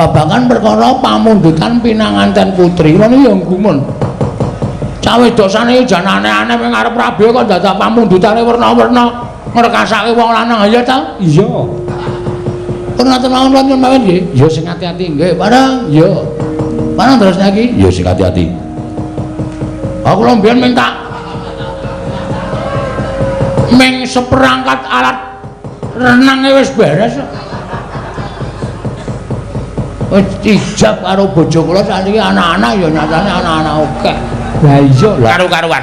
babagan perkara pamundutan pinanganten putri kula niku ya gumun cawe dosane jan aneh-aneh ning arep Prabu kok dadak pamundutane werna-werna ngrekasake wong lanang ya ta iya pernah tenawan mawon nggih ya sing ati-ati nggih barang ya barang terus lagi ya sing ati-ati aku lho mbiyen minta ming seperangkat alat renang wis beres wis ijab karo bojo kula sakniki anak-anak ya nyatane anak-anak akeh lah iya karo-karuan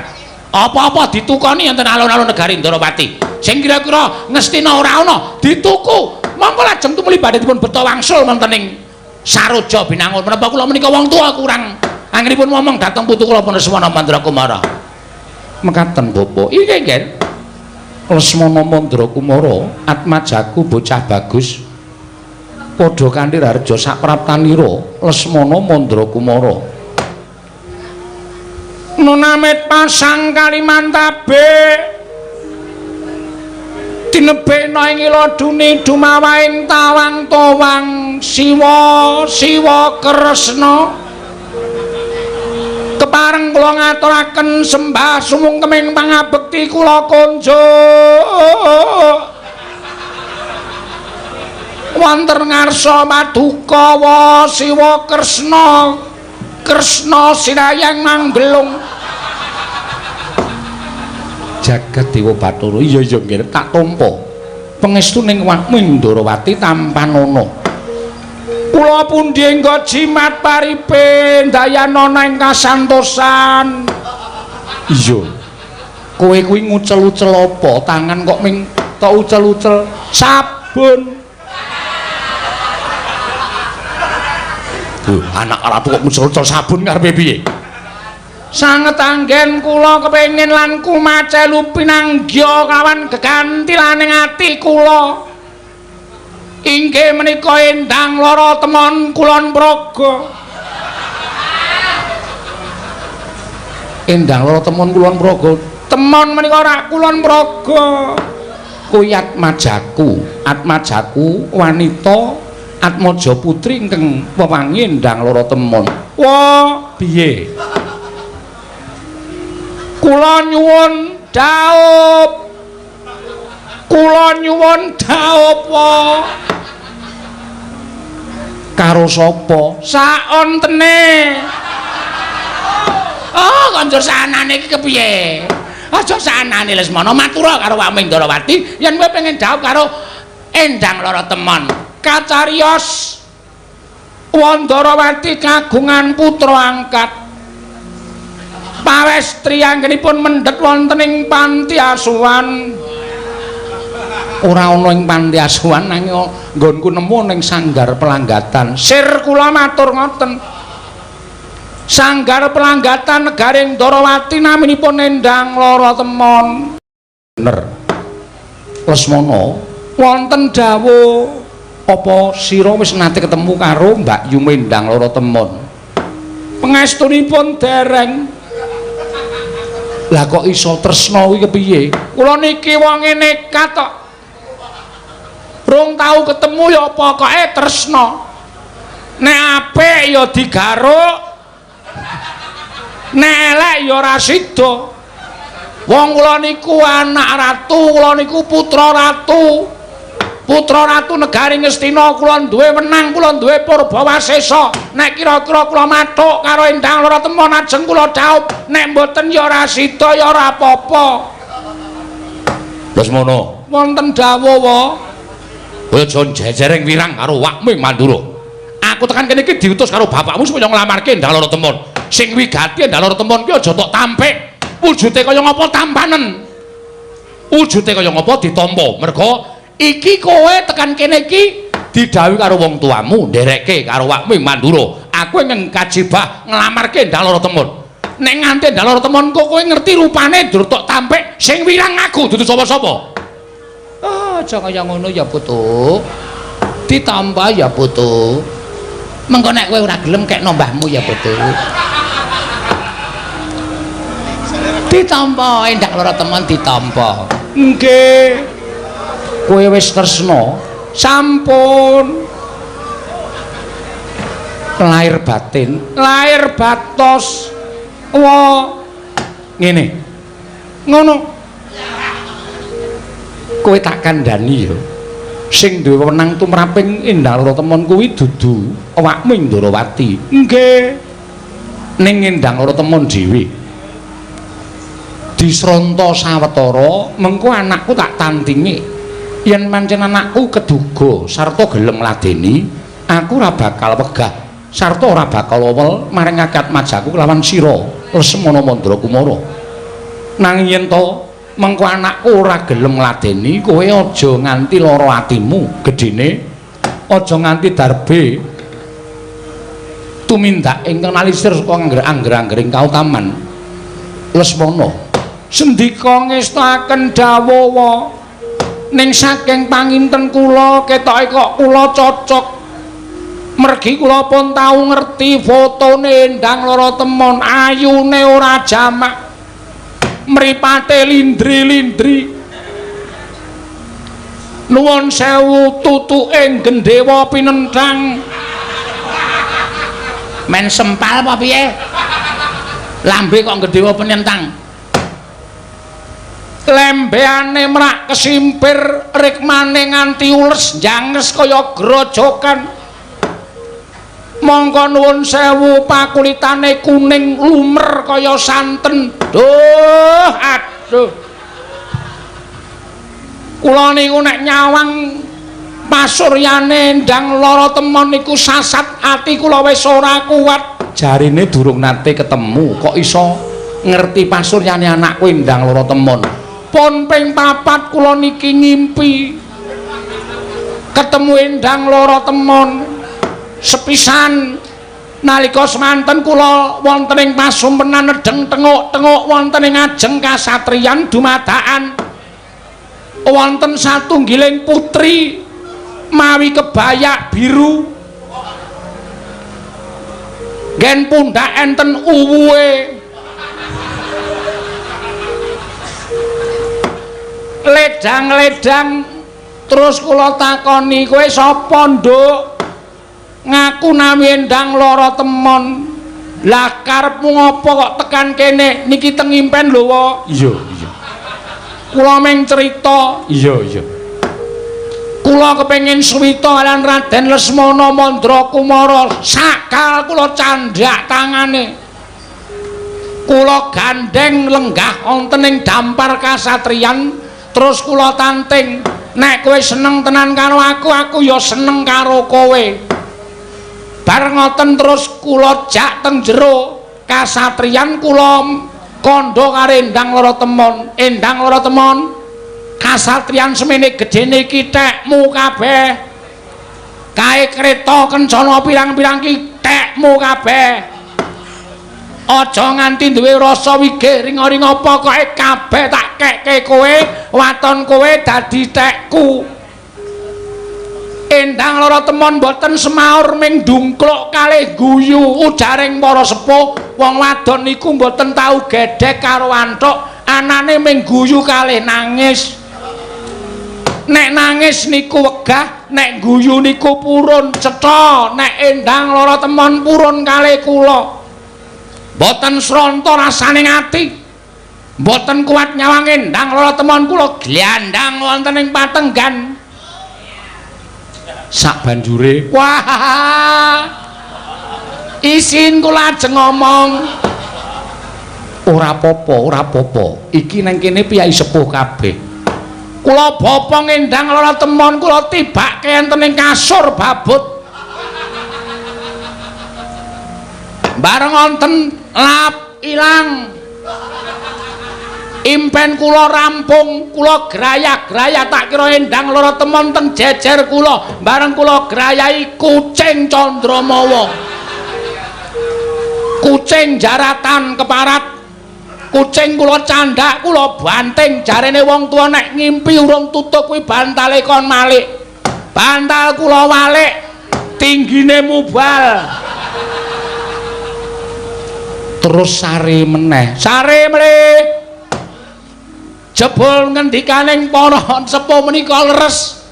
apa-apa ditukoni enten alun-alun negari Ndarawati sing kira-kira ngestina ora ana dituku mongko lajeng tumuli badhe dipun beto wangsul wonten ing Saroja Binangun menapa kula menika wong tua kurang anggenipun ngomong dhateng putu kula Panreswana Mandrakumara mekaten Bapak iki nggih Lesmana Mandrakumara atmajaku bocah bagus padha kanthi harja sapraptanira Lesmana Mandrakumara nunamit pasang Kalimantabe dinebekno ing iladune dumawaing tawang-tawang Siwa Kresna kepareng kula ngaturaken sembah sumungkeming pangabekti kula konjo wonten ngarsa Madukawa Siwa Kresna sinayang manggelung jagat Dewa Bathara iya iya nggih tak tampa pangestu ning wakmu Ndarawati tampanana kula pundi engga jimat paripe dayanana ing kasantosan iya kowe kuwi ngucel-ucel apa tangan kok ming tok ucel-ucel sabun anak ratu kok ngucel-ucel sabun karepe piye sanget anggen kula kepengin lan kumacelu pinanggya kawan geganti laning ati kula inggih menika endang lara temon kulon praga endang lara temon kulon praga temon menika ora kulon praga kuwi atmajaku wanita atmaja putri ingkang wewangi endang lara temon wah piye kula nyuwun dhaup wae karo sapa saontene oh konjur sanane iki kepiye aja sanane Lesmana matura karo Wak Ndarawati yen kowe pengen dhaup karo endang lara temon kacariyos Ndarawati kagungan putra angkat pawestri anggenipun mendhet wonten ing panti asuhan ora ana ing panti asuhan nanging nggonku nemu ning sanggar pelanggatan sir kula matur ngoten sanggar pelanggatan negaring Ndarawati naminipun endang lara temon bener Lesmana wonten dawuh apa sira wis nate ketemu karo Mbak Yu endang lara temon pangestunipun dereng lah kok iso tresna kuwi kepiye kula niki wonge nekat kok rung tau ketemu ya pokoke tresna nek apik ya digaruk nek elek ya ora sida wong kula niku anak ratu kula niku putra ratu negari Ngastina kula duwe wenang kula duwe Purbawasesa nek kira-kira kula mathuk karo endang lara temon ajeng kula dhaup nek mboten ya ora sida ya ora apa-apa Lesmana wonten dawuh wae aja jejereng wirang karo Wakmu Mandura aku tekan kene iki diutus karo bapakmu supaya nglamarke endang lara temon sing wigati endang lara temon ki aja tok tampik wujude kaya ngapa tampanen wujude kaya ngapa ditampa merga iki kowe tekan kene iki didhawuhi karo wong tuamu nderekke karo Wakmu Mandura aku ing kajibah nglamarke endang lara temon nek nganti endang lara temon kok kowe ngerti rupane dur tok tampik sing wirang aku dudu sapa-sapa aja kaya ngono ya putu ditampa ya putu mengko nek kowe ora gelem kekno mbahmu ya putu ditampa endang lara temon ditampa nggih kowe wis tresna sampun lahir batin, lahir batos. Ngene. Ngono. Kowe tak kandhani ya. Sing duwe wewenang tumraping Endang Lorotemon kuwi dudu awakmu Ndrawati. Nggih. Ning Endang Lorotemon dhewe. Disronta sawetara, mengko anakku tak tandingi. Yen pancen anakku keduga sarta gelem ngladeni, aku ora bakal wegah sarta ora bakal wewel maring akad majaku kelawan sira Lesmana Mandrakumara. Nanging yen to mengko anakku ora gelem ngladeni, kowe aja nganti lara atimu, gedene aja nganti darbe tumindak ingkang nalisir saka angger-anggering kautaman Lesmana. Sendika ngestaken dawuh ning saking panginten kula ketoke kok kula cocok. Mergi kula pun tau ngerti fotone Endang Lorotemon, ayune ora jamak, mripate lindri-lindri. Nuwun sewu tutuke gendhewa pinenthang. Men sempal apa piye? Lambe kok gendhewa pinenthang. Lembeane mrak kesimpir rikmane nganti ules janges kaya grojokan. Monggo nuwun sewu pakulitane kuning lumer kaya santen. Duh, aduh. Kula niku nek nyawang pasuryane Endang Lorotemon niku sasat ati kula wis ora kuat. Jarine durung nate ketemu kok iso ngerti pasuryane anakku Endang Lorotemon. Pun ping 4 kula niki ngimpi ketemu Endang Lorotemon. Sepisan nalika semanten kula wonten ing pasumpenan nedeng tenguk-tenguk wonten ing ajeng kasatriyan dumadakan wonten satunggiling putri mawi kebaya biru gen pundak enten uwuhe ledang-ledang. Terus kula takoni, kowe sapa, Nduk? Ngaku nami Endang Lorotemon. Lah karepmu ngopo kok tekan kene? Niki teng impen lho wae. Iya, iya. Kula meng crita. Iya, iya. Kula kepengin suwita lan Raden Lesmana Mandrakumara. Sakal kula candhak tangane. Kula gandeng lenggah wonten ing dampar kasatriyan. Terus kula tanting, nek kowe seneng tenan karo aku ya seneng karo kowe. Bareng ngoten terus kula jak teng jero kasatriyan kula kandha karo Endang Lorotemon. Endang Lorotemon, kasatriyan semene gedene iki tekmu kabeh. Kae kreta kencana pirang-pirang ki tekmu kabeh. Aja nganti duwe rasa wigih ring-ring apa kok kabeh tak kekke kowe, waton kowe dadi tekku. Endang Lorotemon boten semaur ming dungkluk kalih guyu ujaring para sepuh. Wong wadon niku boten tau gedhek karo antuk, anane ming guyu kalih nangis. Nek nangis niku wegah, nek guyu niku purun cetha. Nek Endang Lorotemon purun kalih kula. Boten sronta rasaning ati, boten kuat nyawang Endang Lorotemon kula glandang wonten ing patenggan. Sak banjure, wah, isin kula ajeng ngomong. Ora apa-apa, ora apa-apa. Iki nang kene piyai sepuh kabeh. Kula bapa Endang Lorotemon kula tibake enten ing kasur babut. Bareng wonten lap ilang impen kula rampung, kula grayak-grayak tak kira Endang Lorotemon teng jejer kula. Bareng kula grayahi kucing Candramawa, kucing jaratan keparat, kucing kula candhak kula banting. Jarene wong tuwa nek ngimpi urung tutuk kuwi bantale kon malik. Bantal kula walik tinggine mubal. Terus sare meneh, sare mleh jebul ngendikaning para sepuh menika leres.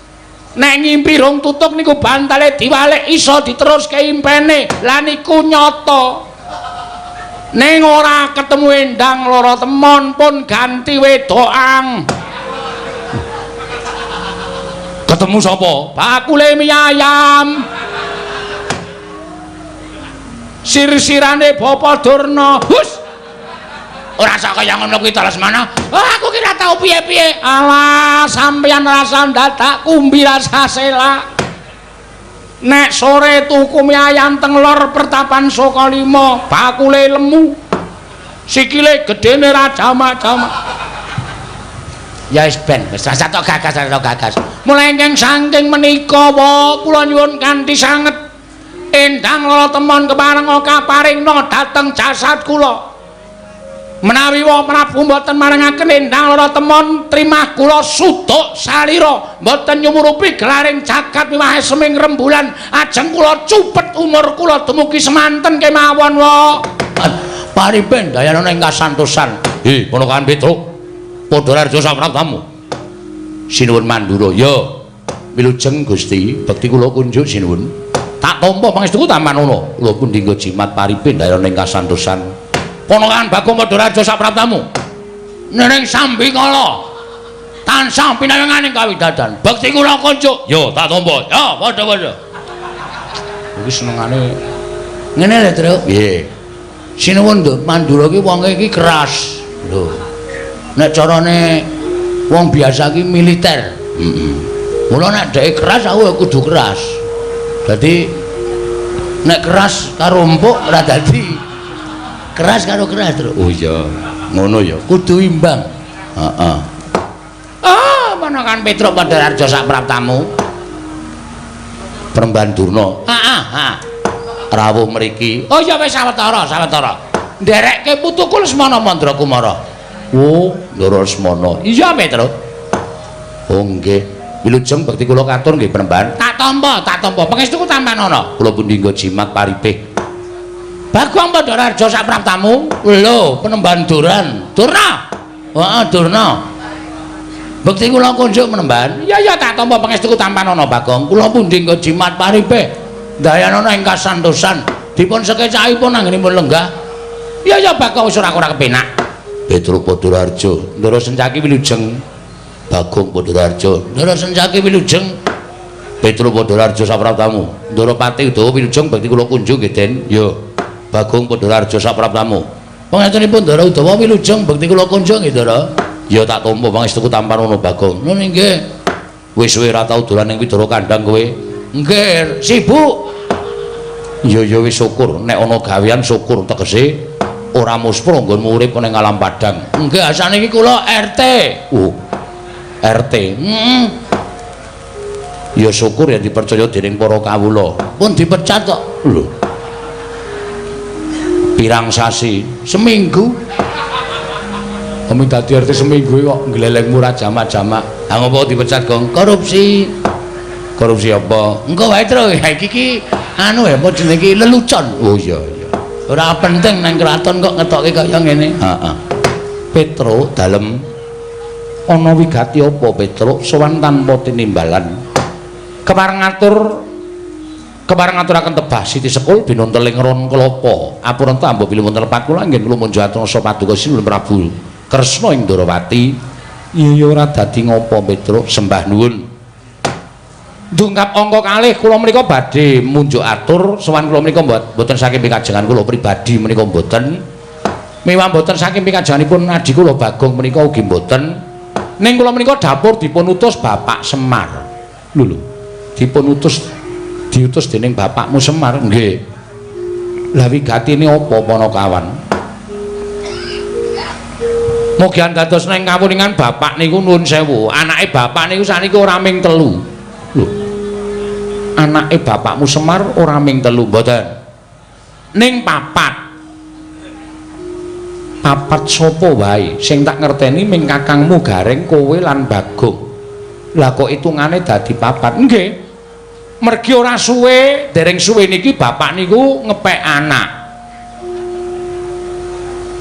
nek ngimpi rong tutuk niku bantale diwalik iso diteruske impene lah niku nyata ning ora ketemu endang loro temon pun ganti wedokan ketemu sapa bakule mie ayam sir-sirane Bapak Durna hus ora sak kaya ngono kuwi Lesmana aku kira tau piye-piye alah sampeyan rasa dadak kumbi rasa selak nek sore tuku mie ayam teng lor pertapan Saka Lima bakule lemu sikile gedene ra jamak-jamak ya wis ben wis rasa tok gagas mulai saking menika wa kula nyuwun kanthi sanget endang loro temon kepareng kaparingna dhateng jasad kula menawi wa Prabu mboten marengaken endang loro temon trimah kula suduk salira mboten nyumurupi gelaring jagat miwahe seming rembulan ajeng kula cupet umur kula dumugi semanten kemawon wa paripen dayana ing kasantosan ponokan Petruk padha raja sapratamu sinuwun mandura ya wilujeng Gusti bekti kula kunjuk sinuwun tak tampa pangestuku Tamanono kula pun dinggo jimat paripen dayana ing kasantosan ponokan Bagong padha raja sapratamu nering sambikala tansah pinawenganing kawidadan bekti kula kunjuk ya tak tampa ya padha-padha iki senengane ngene lho Truk nggih sinuwun Nduk Mandura ki wonge iki keras lho nek carane wong biasa ki militer mula nek dhek keras aku kudu keras dadi nek keras karo empuk ora dadi keras karo keras Truk oh iya ngono ya kudu imbang heeh ponokan Petruk padha raja sak praptamu Peremban Durna rawuh mriki oh ya wis sawetara nderekke putuku Lesmana Mandra Kumara oh Ndara Lesmana iya Petruk oh nggih wilujeng bekti kula katur nggih Peremban tak tampa pangestuku Tamanono kula pun dinggo jimat paripih Bagong padha raja sak praptamu lho Penemban Durna heeh Durna bekti kula kunjuk Penemban iya tak tampa pangestuku Tamanono Bagong kula pun dinggo jimat paripih dayanana ing kasantosan dipun sekecahipun anggenipun lenggah iya Bagong wis ora kepenak Petruk Padhararja Ndara Sencaki wilujeng Bagong Padhararja Ndara Sencaki wilujeng Petruk Padhararja sapraptamu Ndara Pati Udawa wilujeng bekti kula kunjuk nggih Den ya Bagong Padhararja sapraptamu pangestunipun Ndara Udawa wilujeng bekti kula kunjuk nggih Ndara ya tak tampa pangestuku Tamanono Bagong lho nggih wis suwe ra tau dolan ning Widara Kandhang kowe nggih sibuk ya wis syukur nek ana gawean syukur tegese ora muspra nggonmu urip ning alam padang nggih asane iki kula RT RT ya syukur ya dipercaya dening para kawula pun dipecat kok lho pirang sasi seminggu kami dadi RT seminggu kok ngleleng murah jamak-jamak ngopo dipecat Gong korupsi apa engko wae Truk iki anu ya apa jenenge iki lelucon oh iya ora penting nang kraton kok ngetokke kaya ngene heeh Petruk dalem ana wigati apa Petruk sowan tanpa tinimbalan kepareng ngaturaken tebah Siti Sekul binonteling ron kelapa apuran tambo bilih wonten lepat kula nggih kula munjuk atursa paduka Sinuwun Prabu Kresna ing Ndarawati iya ora dadi ngopo Petruk sembah nuwun ndungkap angka kalih kula menika badhe munjuk atur sowan kula menika mboten saking pikajengan kula pribadi menika mboten mewah mboten saking pikajenganipun adi kula Bagong menika ugi mboten ning kula menika dapur dipun utus Bapak Semar lho diutus dening bapakmu Semar nggih lah wigatine apa Panakawan mugi dados ning kawuningan bapak niku nuwun sewu anake bapak niku saniki ora ming 3 lho anake bapakmu Semar ora ming 3 mboten ning papat sapa wae sing tak ngerteni ming kakangmu Gareng kowe lan Bagong lah kok hitungane dadi papat nggih mergi ora suwe dereng suwe niki bapak niku ngepek anak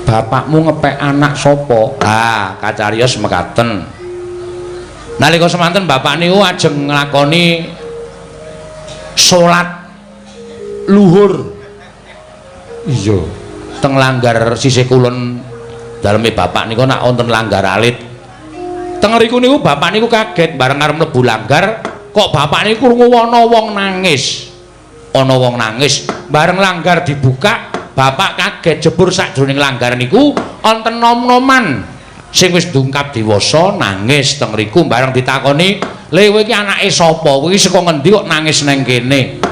bapakmu ngepek anak sapa kacarios mekaten Nalika semanten bapak niku ajeng nglakoni salat luhur. Iya, teng langgar sisih kulon daleme bapak niku nak wonten langgar alit. Teng riku niku bapak niku kaget bareng arep mlebu langgar, kok bapak niku krungu ana wong nangis. Ana wong nangis, bareng langgar dibuka, bapak kaget jebur sakjroning langgar niku wonten nom-noman sing wis ndungkap dewasa nangis teng riku bareng ditakoni, "Le kowe iki anake sapa? Kowe iki saka ngendi kok nangis nang kene?"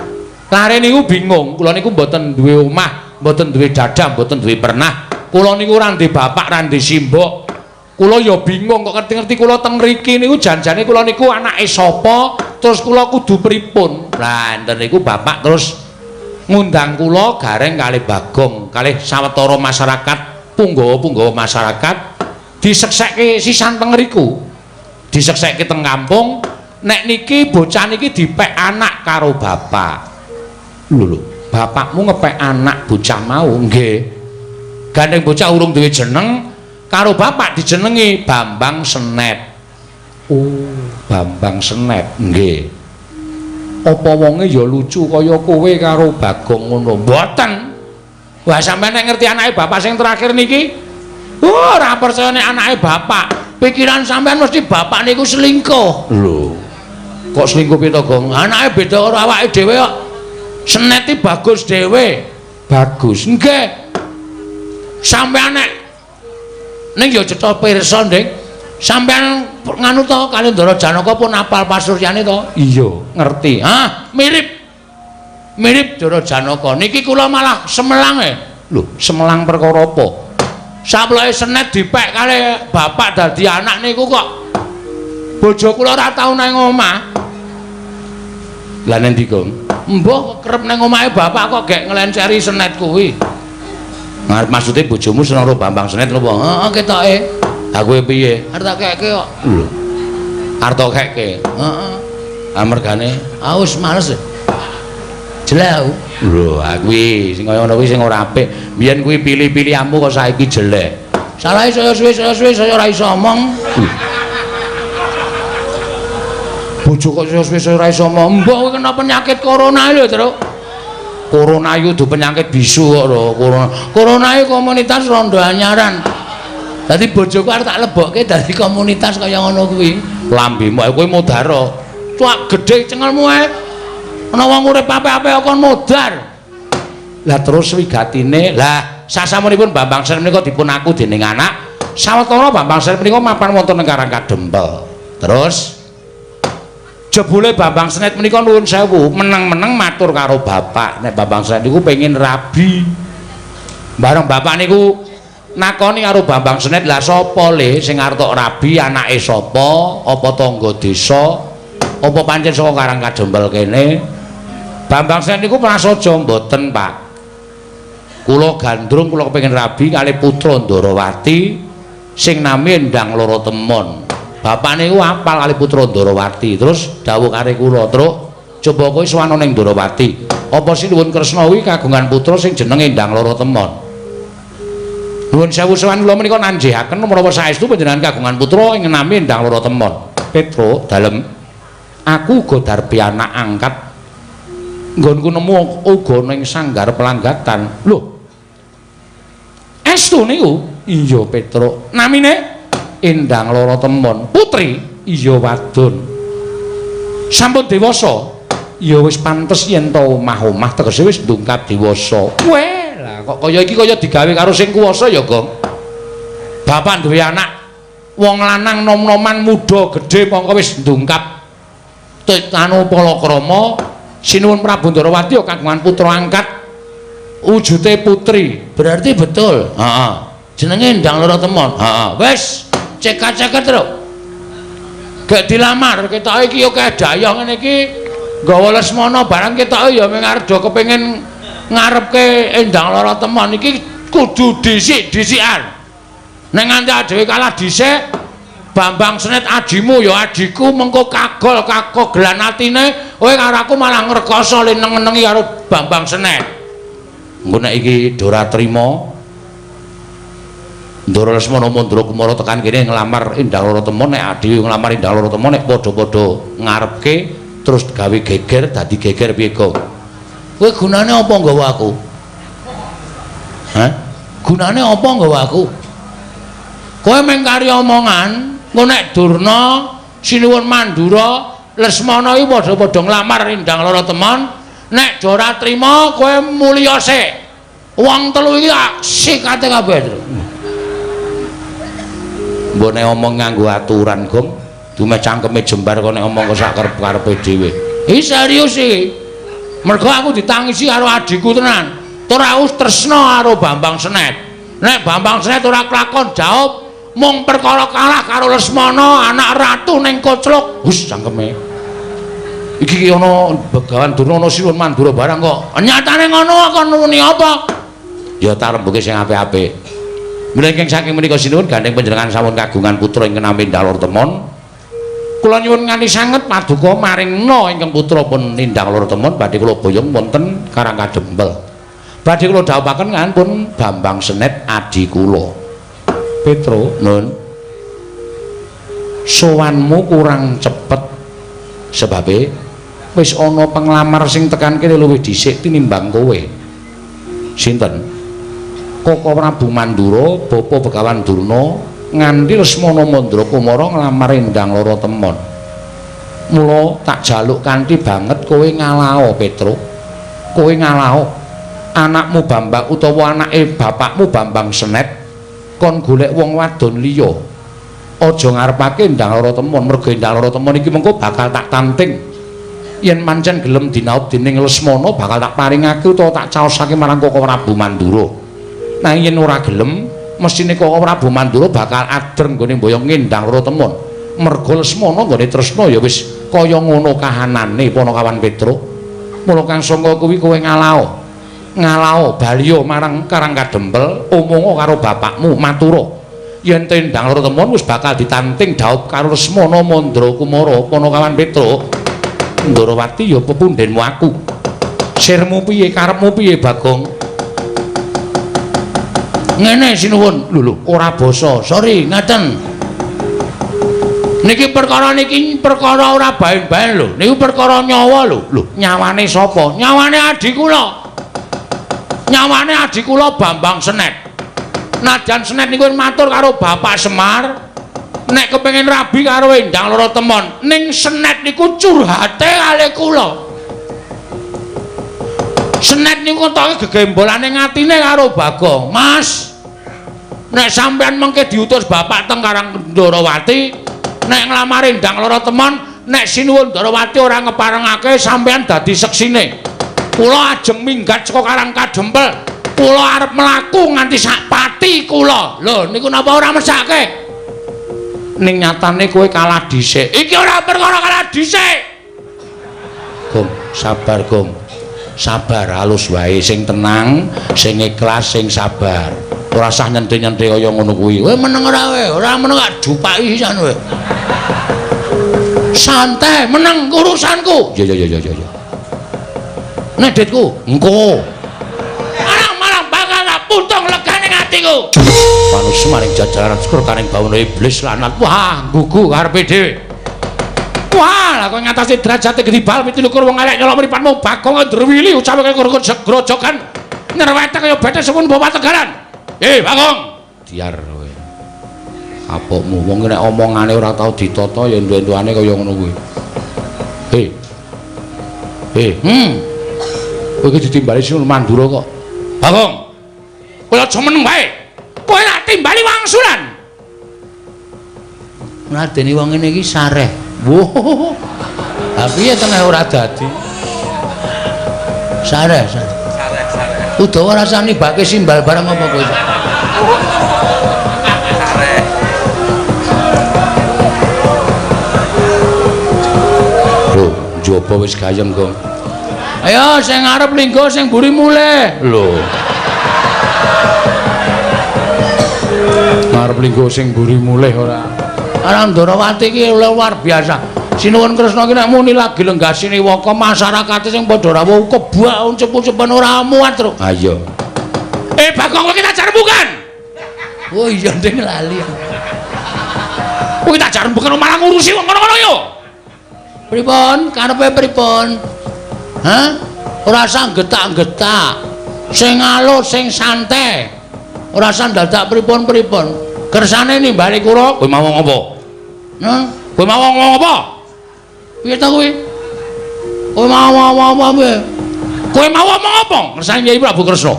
Lare niku bingung, kula niku mboten duwe omah, mboten duwe dadah, mboten duwe pernah. Kula niku ora ndek bapak, ora ndek simbok. Kula ya bingung kok ngerti-ngerti kula teng mriki niku janjane kula niku anake sapa, terus kula kudu pripun. Lah enten niku bapak terus ngundang kula gareng kalih Bagong, kalih sawetara masyarakat, punggawa-punggawa masyarakat diseksekke sisan teng mriku. Diseksekke teng kampung, nek niki bocah niki dipek anak karo bapak. Lho, bapakmu ngepek anak bocah mau nggih. Gandeng bocah urung duwe jeneng karo bapak dijenengi Bambang Senet. Oh, Bambang Senet nggih. Apa wonge ya lucu kaya kowe karo Bagong ngono? Mboten. Wah sampeyan nek ngerti anake bapak sing terakhir niki, ora percaya nek anake bapak. Pikiran sampeyan mesti bapak niku selingkuh. Lho. Kok selingkuh piye to, Gong? Anake beda karo awake dhewe kok. Senet iki bagus dhewe. Bagus. Nggih. Sampeyan nek ning ya cetha pirsa, Nding. Sampeyan nganu to kali Ndara Janaka pun apal pasuryane to? Iya, ngerti. Hah, mirip. Mirip Ndara Janaka. Niki kula malah semelang Lho, semelang perkara apa? Saploke Senet dipek kali bapak dadi anak niku kok bojo kula ora tau nang omah. Lah nek ndi, Gong? Mbah kerep nang omahe bapak kok gek nglenceri Senet kuwi. Ngarep maksude bojomu seneng karo Bambang Senet lho, Bang. Heeh, ketoke. Ha kowe piye? Arep tak keke kok. Lho. Arep tak keke. Heeh. Amergane aus males. Jelek. Lho, ha kuwi sing kaya ngono kuwi sing ora apik. Biyen kuwi pilih-pilihanmu kok saiki jelek. Salahe saya suwe-suwe saya ora iso omong. Bojo kok suwe-suwe ora iso omong. Mbok kowe kena penyakit corona lho, Tru. Corona itu tuh penyakit bisu kok lho. Corona itu komunitas Rondo Anyaran. Dadi bojoku arep tak lebokke dari komunitas kaya ngono kuwi. Lambemu kowe modaro. Cuak gedhe cengelmu ae. Ana wong urip apik-apik kon modar. Lah terus wigatine, lah sasamunipun Bambang Senet menika dipun aku dening anak. Sawetara Bambang Senet menika mapan wonten ing Karang Kadempel. Terus jebule Bambang Senet menika nuwun sewu, meneng-meneng matur karo bapak, nek Bambang Senet niku pengin rabi. Bareng bapak niku nakoni karo Bambang Senet, "Lah sapa le sing arep tok rabi, anake sapa? Apa tangga desa? Apa pancen saka Karang Kadempel kene?" Bambang Senet niku prasaja, "Mboten, Pak. Kula gandrung kula kepengin rabi kalih putra Ndarawati sing nami Endang Loro Temon." Bapak niku apal kali putra Ndarawati. Terus dawuh kare kula, "Truk, coba kowe sowan ning Ndarawati. Apa Sinuwun Kresna kuwi kagungan putra sing jenenge Endang Loro Temon?" Nuwun sewu sowan kula menika nanjihaken menawa saestu panjenengan kagungan putra ing nami Endang Loro Temon. Petro, dalem aku uga darbi anak angkat. Nggonku nemu uga ning sanggar pelanggatan. Lho. Estu niku? Iya, Petro. Namine Endang Loro Temon. Putri? Iya, wadon. Sampun dewasa? Ya wis pantes yen to omah-omah tegese wis ndungkap dewasa. Weh, lah kok kaya iki kaya digawe karo sing kuwasa ya, Gong. Bapak duwe anak wong lanang nom-noman muda gedhe mongko wis ndungkap anu palakrama. Sinuwun Prabu Ndarawati kagungan putra angkat wujude putri. Berarti betul. Heeh. Jenenge Endang Loro Temon. Heeh. Wis cekak-cekak terus. Gak dilamar ketoke iki ya kedaya ngene iki nggawa Lesmana barang ketoke ya mung arep do kepengin ngarepke Endang Loro Temon iki kudu dhisik-dhisikan. Nek nganti dhewe kalah dhisik Bambang Senet adimu ya adiku mengko kagelan atine kowe karo aku malah ngrekoso leneng-nenengi karo Bambang Senet. Engko nek iki ora trima Ndara Lesmana Mandura Kumara tekan kene nglamar Endang Loro Temon nek Adi nglamar Endang Loro Temon nek padha-padha ngarepke terus gawe geger dadi geger piye kok. Kowe gunane apa nggawa aku? Hah? Gunane apa nggawa aku? Kowe mung kari omongan, engko nek Durna, Sinuwun Mandura, Lesmana iki padha-padha nglamar Endang Loro Temon, nek ora trima kowe mulya sik. Wong telu iki sikate kabeh. Mbok nek omong nganggo aturan, Gong, dume cangkeme jembar kok nek omong kok sak karep-karepe dhewe. Iki serius iki. Mergo aku ditangisi karo adikku tenan. Tur aku tresna karo Bambang Senet. Nek Bambang Senet ora kelakon jawab mung perkara kalah karo Lesmana anak ratu ning Kocluk. Hus cangkeme. Iki ana Begawan Durna ana Sinuwun Mandura barang kok. Nyatane ngono kok nuni apa? Ya tarembuke sing apik-apik. Mlengking saking menika sinuwun gandeng panjenengan sampun kagungan putra ingkang nami Endang Loro Temon. Kula nyuwun nganti sanget paduka maringna ingkang putra pun Endang Loro Temon badhe kula boyong wonten Karang Kadempel. Badhe kula dhawuhaken ngampun Bambang Senet adi kula. Petro, nun. Sowanmu kurang cepet sebabe wis ana penglamar sing tekan kene luwih dhisik tinimbang kowe. Sinten? Koko Prabu Mandura, Bapa Begawan Durna nganti Lesmana Mandura Kumara nglamar Endang Loro Temon. Mula tak jaluk kanthi banget kowe ngalao, Petro. Kowe ngalao. Anakmu Bambang utawa anake bapakmu Bambang Senet kon golek wong wadon liya. Aja ngarepake Endang Loro Temon, mergo Endang Loro Temon iki mengko bakal tak tanting. Yen pancen gelem dinaut dening Lesmana bakal tak paringake utawa tak caosake marang Koko Prabu Mandura. Nah yen ora gelem mesine Koko Prabu Mandura bakal adreng nggone mboyong Endang Loro Temon. Merga Lesmana nggone tresna ya wis kaya ngono kahanane Panakawan Petro. Mula kang sangka kuwi kowe ngalao. Ngalao baliya marang Karang Kadempel omongo karo bapakmu matura. Yen Endang Loro Temon wis bakal ditanting dhaup karo Lesmana Mandura Kumara Panakawan Petro. Ndarawati ya pepundhenmu aku. Sirmu piye karepmu piye Bagong? Ngene sinuwun lho ora basa sorry ngaten niki perkara ora baen-baen lho niku perkara nyawa lho nyawane sapa nyawane adik kula Bambang Senet najan Senet niku matur karo Bapak Semar nek kepengin rabi karo Endang Loro Temon ning Senet niku curhate kali kula Senet niku toke gegembolane ngatine karo Bagong. Mas, nek sampean mengke diutus bapak teng Karang Ndarawati, nek nglamar Endang Loro Temon, nek Sinuwun Ndarawati ora ngeparengake sampean dadi seksine. Kula ajeng minggat saka Karang Kadempel. Kula arep mlaku nganti sak pati kula. Lho, niku napa ora mesake? Ning nyatane kowe kalah dhisik. Iki ora perkara kalah dhisik. Gong, sabar, Gong. Sabar halus wae sing tenang sing ikhlas sing sabar ora usah nyenthe-nyenthe kaya ngono kuwi kowe meneng ora meneng gak dupaki sisan kowe santai meneng urusanku ya nedetku engko marang bakal puntung legane atiku manus maring jajaran syukur karing bawana iblis lanat wah gugu karepe dhewe. Wah, lah kok ngatasi derajate gedibal pitulikur wong elek nyolok mripatmu Bagong Ndrawili ucapake grojokan nyerwete kaya betes sepun Bapak Tegaran. Bagong, diar kowe. Apokmu wong nek omongane ora tau ditata ya endu-enduane kaya ngono kuwi. Kowe iki ditimbali Sinuwun Mandura kok. Bagong. Kowe aja meneng wae. Kowe nak timbali wangsulan. Nadeni wong ngene iki sareh. Woh, tapi ya tengah ora dadi. Sareh. Udawa rasane bake simbal barang apa kowe? Sareh. Lho, njaba wis gayeng, Gong. Ayo sing arep linggo sing mburi mulih. Lho. Arep linggo sing mburi mulih ora. Karang Ndarawati iki luar biasa. Sinuwun Kresna iki nek muni lagi lenggasine waka masyarakat sing padha rawuh kebak uncep-uncepen ora muat, Tru. Ha iya. Bagong kowe kita jar bukan. Oh iya ndeng lali. Kowe tak jar bukan malah ngurusi wong ngono-ngono yo. Pripun? Karepe pripun? Hah? Ora usah getak-getak. Sing alus, sing santai. Ora usah dadak pripun-pripun. Kersane nimbali kula. Kowe mau ngomong apa? Hah? Kowe mau ngomong apa? Piye ta kowe? Kowe mau apa piye? Kowe mau ngomong apa? Ngersani Nyai Prabu Kresna.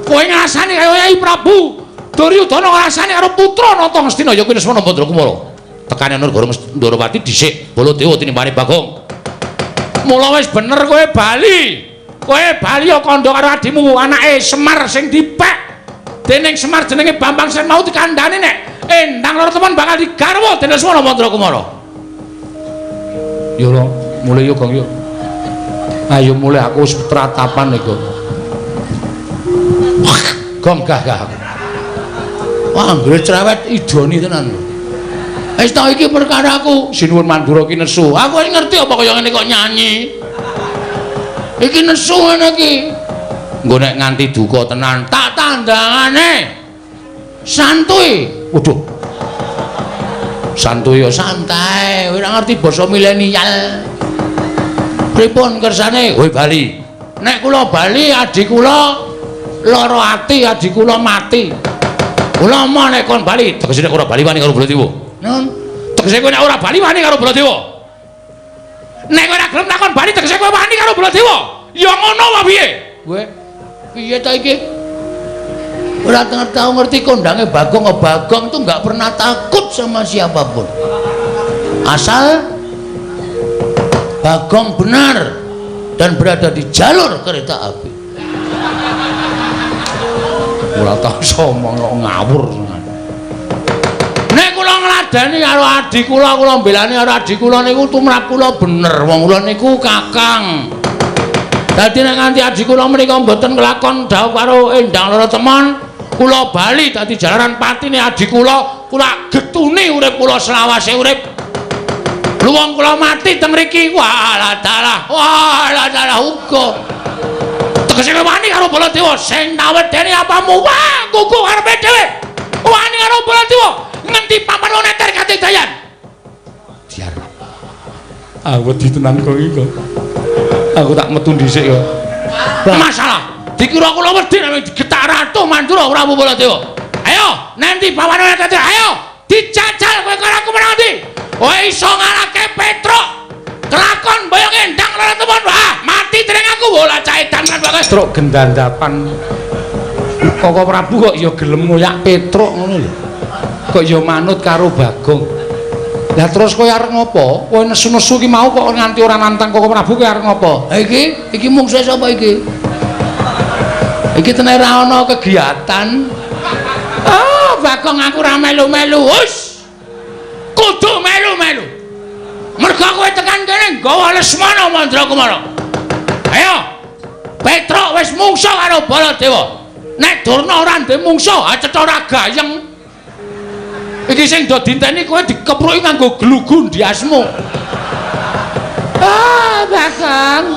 Kowe ngrasani kaya Nyai Prabu Duryudana ngrasani karo putra Nata Ngastina ya kuwi Lesmana Mandrakumara. Tekane Nurgara Ndarawati dhisik Baladewa tinimbane Bagong. Mula wis bener kowe bali. Kowe bali ya kandha karo adimu anake Semar sing dipek. Dening Semar jenenge Bambang Sen mau dikandhani nek Endang Laratemon bakal digarwa dening Lesmana Mandrakumara. Yo lho, mulai yo Gong yo. Ayo mulai aku wis tratapan iku. Gong gagah. Wah, anggere cerewet idoni tenan lho. Wis ta iki perkaraku. Sinuwun Mandura ki nesu. Aku ngerti apa kaya ngene kok nyanyi. Iki nesu ngene iki. Nggo nek nganti duka tenan Tak tandangane. Santuy. Waduh. Santuy ya Santai, ora ngerti basa milenial. Pripun kersane? kowe bali. Nek kula bali adik kula lara ati, adik kula mati. Kula mau nek kon bali, Tegese nek ora bali wani karo Baladewa. nun. Tegese kowe nek ora bali wani karo Baladewa. Nek kowe ora gelem takon bali tegese kowe wani karo Baladewa. Ya ngono wae piye? Kowe piye ta iki? Ora tahu ngerti kondange Bagong. Bagong tuh nggak pernah takut sama siapapun. Asal Bagong benar dan berada di jalur kereta api. Ora tau somong kok ngawur. Nek kula ngladeni karo adik kula mbelani karo adik kula niku tumrap kula bener. Wong kula niku kakang. Dadi nek nganti adik kula menika mboten nglakon dawuh karo Endang Laratemon, kula bali dadi jalaran patine adik kula getuni urip kula selawase urip. Luwung kula mati teng mriki. Walah dalah uga. Tegese wani karo Baladewa sing nawedeni apamu wah kuku karepe dhewe. Wani karo Baladewa ngendi papan neter kate dayan. Diar. Wedi tenan kok iki kok. Aku tak metu dhisik kok. Masalah dikira kula wedi nek digetak Ratu Mandura Prabu Baladewa. Ayo nanti papan neter ayo dijajal kowe karo aku menang ndi. Kowe iso ngalahke Petruk. Kelakon boyong Endang Laratemon wah mati dening aku bola caedan kan bagus. Petruk gendandapan. Koko Prabu kok ya gelem ngoyak Petruk ngono lho. Kok ya manut karo Bagong. Lah terus kowe arep ngopo? Kowe nesu-nesu ki mau kok nganti ora nantang Koko Prabu kowe arep ngopo? Ha iki mungsuhe sapa iki? Iki tenan ra ana kegiatan. Oh, Bagong aku ra melu-melu. Wus. Kudu melu-melu. Mergo kowe tekan kene nggawa Lesmana Mandrakumara. Ayo. Petruk wis mungsuh karo Baladewa. Nek Durna ora ndek mungsuh, acetha ora gayeng. Iki sing do dinteni kowe dikepruki nganggo glugu ndiasmu. Ah, Bagong.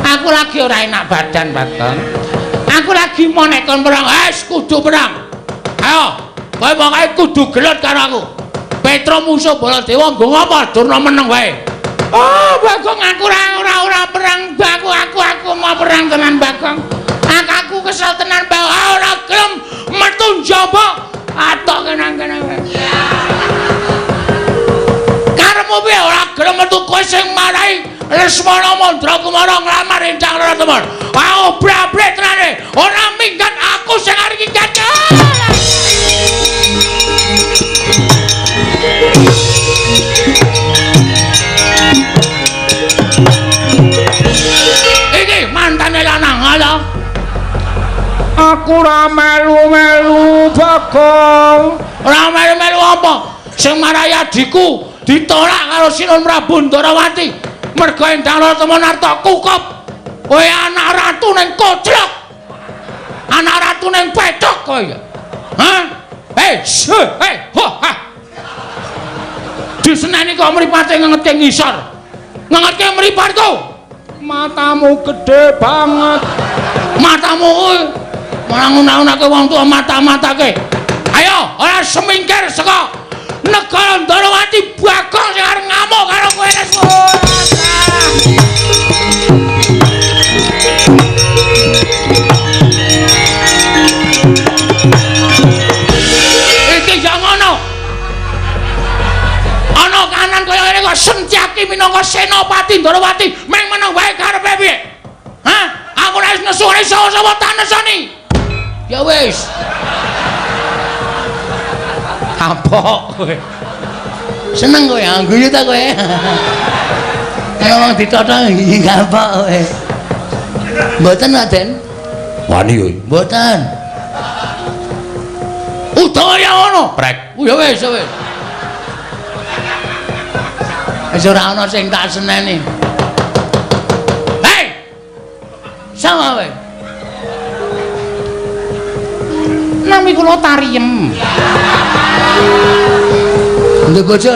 Aku lagi ora enak badan, Bagong. Aku lagi mau nek kon perang, kudu perang. Ayo, kowe pokoke kudu gelut karo aku. Petruk musuh Baladewa nggo ngapa? Durna meneng wae. Oh, Bagong aku ora perang, aku mau perang tenan, Bagong. Aku kesel tenan, Bagong. Ora gelem metu njaba. Atok kene-kene wae. Karepmu piye ora gelem metu kowe sing marahi Lesmana Mandrakumara nglamar Endang Laratemon. Aku brabret tenane. Ora minggat aku sing arep minggat. Iki mantane lanang ala. Aku ora melu-melu Bagong. Ora melu-melu apa? Sing marahi adikku ditolak karo Sinun Prabu Ndarawati. Mergo Endang Laratemon arep kukup. Kowe anak ratu ning koclok. Anak ratu ning petok kowe. Hah? Ha. Diseneni kok mripate ngengetke ngisor. Ngengetke mripatku. Matamu gede banget. Matamu kuwi malah nguna-unake wong tuwa mata-matake. Ayo, ora semingkir saka negara Ndarawati Bagong sing arep ngamuk karo kowe iki ya ngono ana kanan kaya ngene kok Sentyaki minangka senopati Ndarawati meng meneng wae karepe piye hah aku ora wis nesu ora sapa tak nesoni ya wis kapok kowe seneng kowe guyu ta kowe kaya wong ditotho kapok kowe mboten Raden wani yo mboten utawa ya ngono prek ya wis wis wis ora ana sing tak seneni hei sama kowe nami kula Tariem ndek bojo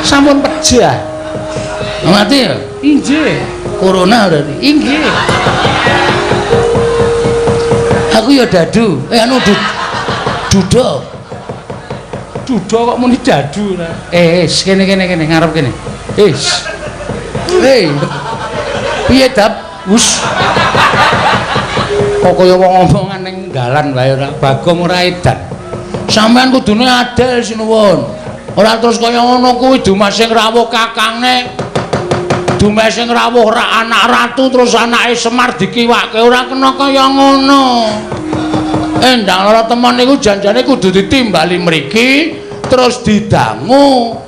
sampun pejah mati ya inggih corona berarti inggih aku ya dadu anu dudo kok muni dadu kene ngarep kene piye dap wus kok kaya wong omongan ning dalan wae ora Bagong ora edan sampean kudune adil sinuwun ora terus kaya ngono kuwi Dumas sing rawuh kakangne Dumas sing rawuh ra anak ratu terus anake Semar dikiwake ora kena kaya ngono Endang Lorotemon niku janjane kudu ditimbali mriki terus didangu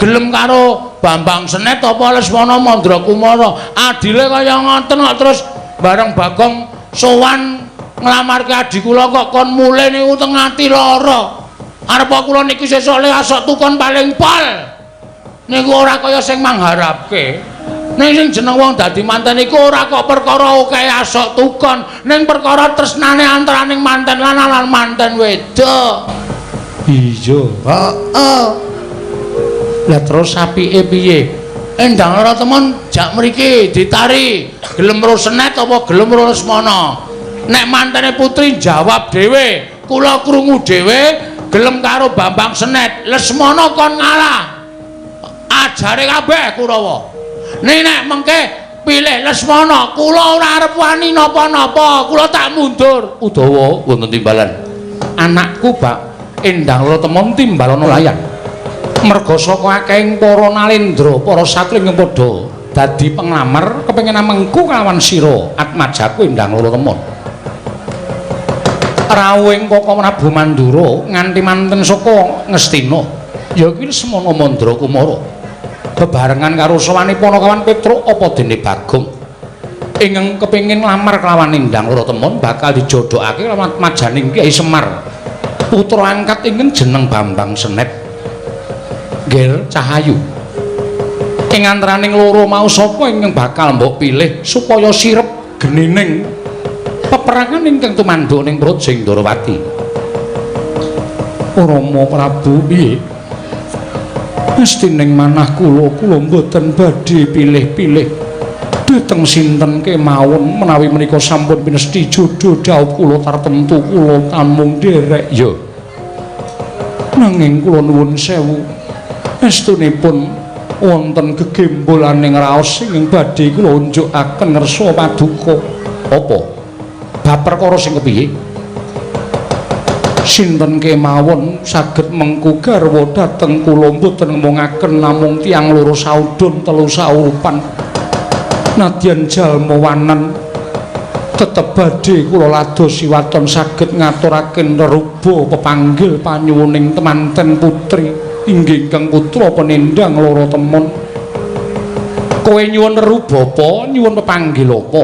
gelem karo Bambang Senet apa Lesmana Mandrakumara adile kaya ngoten kok terus bareng Bagong sowan nglamarke adi kula kok kon mulih niku teng ati lara arep kula niki sesuk le asok tukon paling pol niku ora kaya sing mangharapke ning sing jeneng wong dadi manten iku ora kok perkara akeh asok tukon ning perkara tresnane antaraning manten lanang lan manten wedok iya heeh lah terus apike piye Endang Lorotemon jak mriki ditari gelem ro Senet apa gelem ro Lesmana nek mantene putri jawab dhewe kula krungu dhewe gelem karo Bambang Senet Lesmana kon ngalah ajare kabeh Kurawa nek mengke pilih Lesmana kula ora arep wani napa-napa kula tak mundur Udawa wonten timbalan anakku Pak Endang Lorotemon timbalana layan merga saka akehing para nalendra para satling padha dadi penglamar kepengin amengku kelawan sira Atmajaku Endang Lorotemon rawuhing Kaka Prabu Mandura nganti manten saka Ngastina ya kuwi Lesmana Mandrakumara bebarengan karo sawane Panakawan Petruk apa dene Bagong ingkang kepengin nglamar kelawan Endang Lorotemon bakal dijodhokake kelawan Atmajaning Kyai Semar putra angkat ingkang jeneng Bambang Senet Ger Cahayu ing antaraning loro mau sapa ingkang bakal mbok pilih supaya sirep genining peperangan ingkang tumanduk ning Projing Ndarawati Rama Prabu piye mesti ning manah kula mboten badhe pilih-pilih dhateng sinten kemawon menawi menika sampun pinesti jodho dhawuh kula tartemtu kula tamung derek ya nanging kula nuwun sewu estunipun wonten gegembolaning raos sing badhe kula unjukaken ngersa paduka apa bab perkara sing kepiye sinten kemawon saged mengku garwa dhateng kula mboten ngomongaken namung tiyang loro saudon telu saurupan nadyan jalma wanan tetep badhe kula ladosi waton saged ngaturaken reruba pepanggil panyuwuning temanten putri inggih kang putra Penendang Lorotemon kowe nyuwun reruba apa nyuwun pepanggil apa